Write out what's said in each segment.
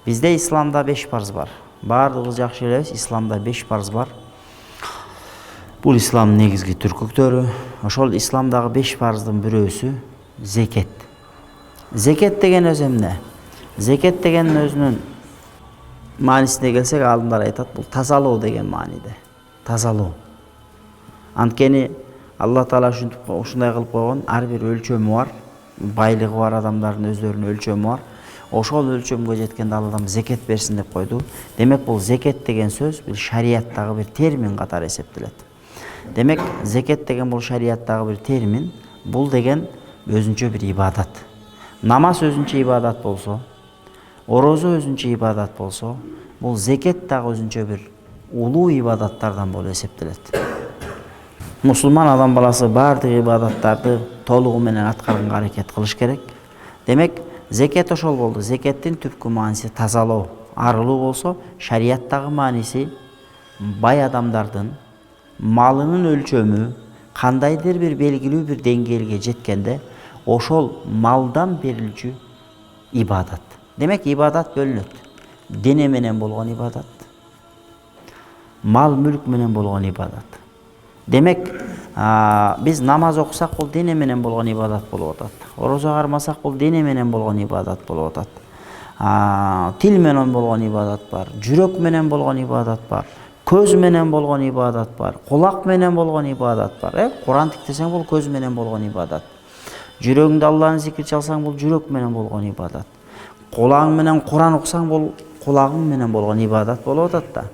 Bizde İslamda 5 parz var. Бардыгыбыз жакшы элебиз, İslamda 5 parz var. Бул İslamдын негизги түркүктөрү. Ошол İslamдагы 5 парздын бирөөсү зекет. Зекет деген өзү эмне? Зекет деген өзүнүн маанисине келсек, алдындар айтат, бул тазалоо деген мааниде. Тазалоо. Анткени Алла Таала ушундай кылып койгон, ар бир өлчөмү бар, байлыгы бар адамдардын өздөрүнүн өлчөмү бар. Ошол өлчөмгө жеткенде Алладан зекет берсин деп койду. Демек бул зекет деген сөз бул шарияттагы бир термин катары эсептелет. Демек зекет деген бул шарияттагы бир термин, бул деген өзүнчө бир ибадат. Намаз өзүнчө ибадат болсо, орозо өзүнчө ибадат болсо, бул зекет дагы өзүнчө бир улуу ибадаттардан болуп эсептелет. Мусулман адам баласы бардык ибадаттарды толугу менен аткарганга аракет кылыш керек. Демек, зекет ошол болду. Зекеттин түпкү мааниси тазалоо, арылуу болсо, шарияттагы мааниси бай адамдардын малынын өлчөмү кандайдыр бир белгилүү бир деңгээлге жеткенде, ошол малдан берилчү ибадат. Демек, ибадат бөлүнөт. Дене менен болгон ибадат, мал мүлк менен болгон ибадат. Демек, биз намаз окусак, бул дене менен болгон ибадат болуп атат. Орозо кармасак, бул дене менен болгон ибадат болуп атат. Тил менен болгон ибадат бар, жүрөк менен болгон ибадат бар, көз менен болгон ибадат бар, кулак менен болгон ибадат бар. Куран тиктесең, бул көз менен болгон ибадат. Жүрөгүңдө Аллахтын зикри чалсаң, бул жүрөк менен болгон ибадат. Кулагың менен Куран окусаң, бул кулагың менен болгон ибадат болуп атат да.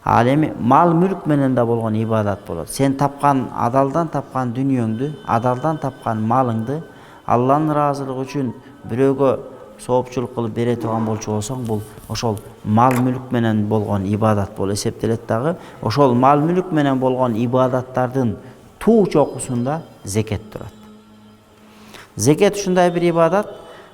Ал эми мал мүлк менен да болгон ибадат болот. Сен тапкан, адалдан тапкан дүнүйөңдү, адалдан тапкан малыңды Алланын ыраазылыгы үчүн бирөөгө соопчулук кылып бере турган болчу болсоң, бул ошол мал мүлк менен болгон ибадат болуп эсептелет дагы. Ошол мал мүлк менен болгон ибадаттардын туу чокусунда зекет турат. Зекет ушундай бир ибадат.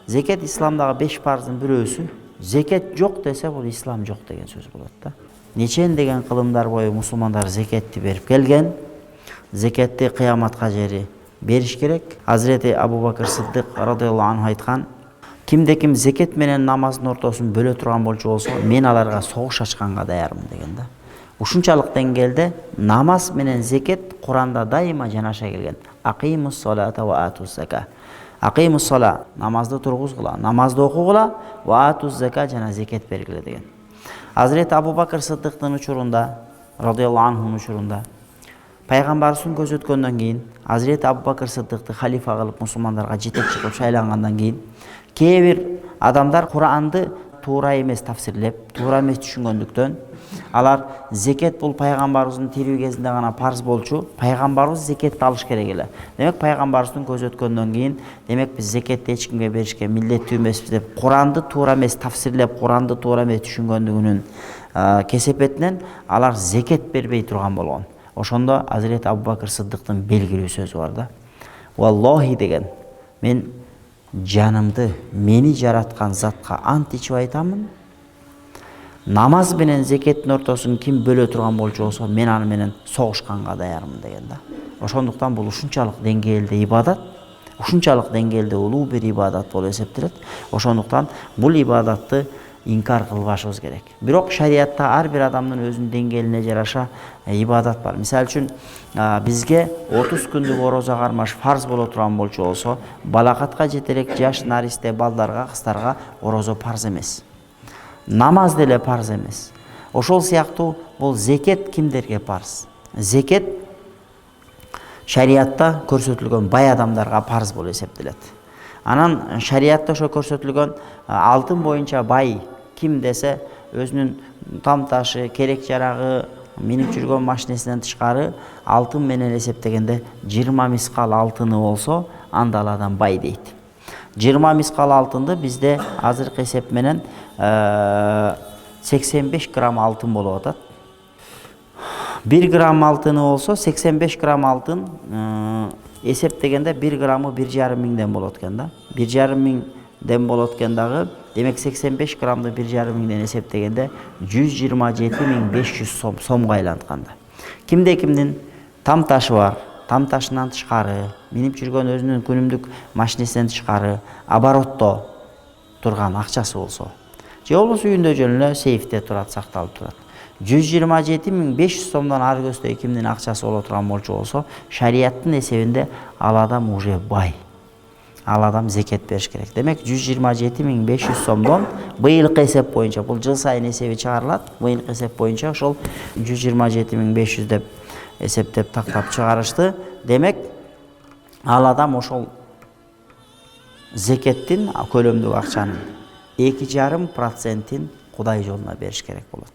Зекет исламдагы 5 парздын бирөөсү. Зекет жок десе, бул ислам жок деген сөз болот да. Нечен деген кылымдар бою мусулмандар зекетти берип келген. Зекетти кыяматка жери бериш керек. Hazreti Abu Bakr Siddiq радыйаллаху анху айткан: кимде-ким зекет менен намаздын ортосун бөлө турган болчу болсо, мен аларга согуш ачканга даярмын деген да. Ушунчалык деңгээлде намаз менен зекет Куранда дайыма жанаша келген. Акимус салата ва атус зака. Акимус сала, намазды тургузгула, намазды окугула, ва атус зака, жана зекет бергиле деген. Hazreti Abu Bakr Siddiq'тын учурунда, радыйаллаху анхунун учурунда, пайгамбарыбыздын көз өткөндөн кийин, Hazreti Abu Bakr Siddiq'ты халифа кылып мусулмандарга жетекчи кылып шайлангандан кийин, кээ бир адамдар Куранды туура эмес тафсирлеп, туура эмес түшүнгөндүктөн, алар зекет бул пайгамбарыбыздын тирүү кезинде гана парз болчу, пайгамбарыбыз зекетти алыш керек эле. Демек, пайгамбарыбыздын көз өткөндөн кийин, демек биз зекетти эч кимге беришке милдеттүү эмеспиз деп, Куранды туура эмес тафсирлеп, Куранды туура эмес түшүнгөндүгүнүн кесепетинен алар зекет бербей турган болгон. Ошондо Hazreti Abu Bakr Siddiq'тын белгилүү сөзү бар да. Валлахи деген, мен жанымды мени жараткан затка ант ичип айтамын. Намаз менен зекеттин ортосун ким бөлө турган болчу болсо, мен аны менен согушканга даярмын деген да. Ошондуктан бул ушунчалык деңгээлде ибадат, ушунчалык деңгээлде улуу бир ибадат болуп эсептелет. Ошондуктан бул ибадатты инкар кылбашыбыз керек. Бирок шариятта ар бир адамдын өзүнүн деңгээлине жараша ибадат бар. Мисалы үчүн бизге 30 күндүк орозо кармаш фарз боло турган болчу болсо, балакатка жетерек жаш наристе балдарга, кыздарга орозо парз эмес. Намаз деле парз эмес. Ошол сыяктуу бул зекет кимдерге парз? Зекет шариятта көрсөтүлгөн бай адамдарга парз болуп эсептелет. Анан шариятта ошо көрсөтүлгөн алтын боюнча бай ким десе, өзүнүн там ташы, керек жарагы, минип жүргөн машинесинен тышкары алтын менен эсептегенде 20 мискал алтыны болсо, анда ал адам бай дейт. 20 мискал алтынды бизде азыркы эсеп менен 85 грамм алтын болуп атат. 1 грамм алтыны болсо, 85 грамм алтын эсептегенде 1 граммы 1,5 миңден болот экен да. 1,5 миңден болот экен дагы. Демек 85 граммды 1,5 миңден эсептегенде 127.500 сомго айлантканда. Кимде-кимдин там ташы бар, там ташынан тышкары, минип жүргөн өзүнүн күнүмдүк машинесинен тышкары оборотто турган акчасы болсо, же болбосо үйүндө жөн эле сейфте турат, сакталып турат. 127.500 сомдон ары көздөй кимдин акчасы боло турган болчу болсо, шарияттын эсебинде ал адам уже бай. Ал адам зекет бериш керек. Демек 127.500 сомдон быйылкы эсеп боюнча, бул жыл сайын эсеби чыгарылат, быйылкы эсеп боюнча ошол 127.500 деп эсептеп тактап чыгарышты. Демек ал адам ошол зекеттин көлөмдүк акчанын 2,5%-ин Кудай жолуна бериш керек болот.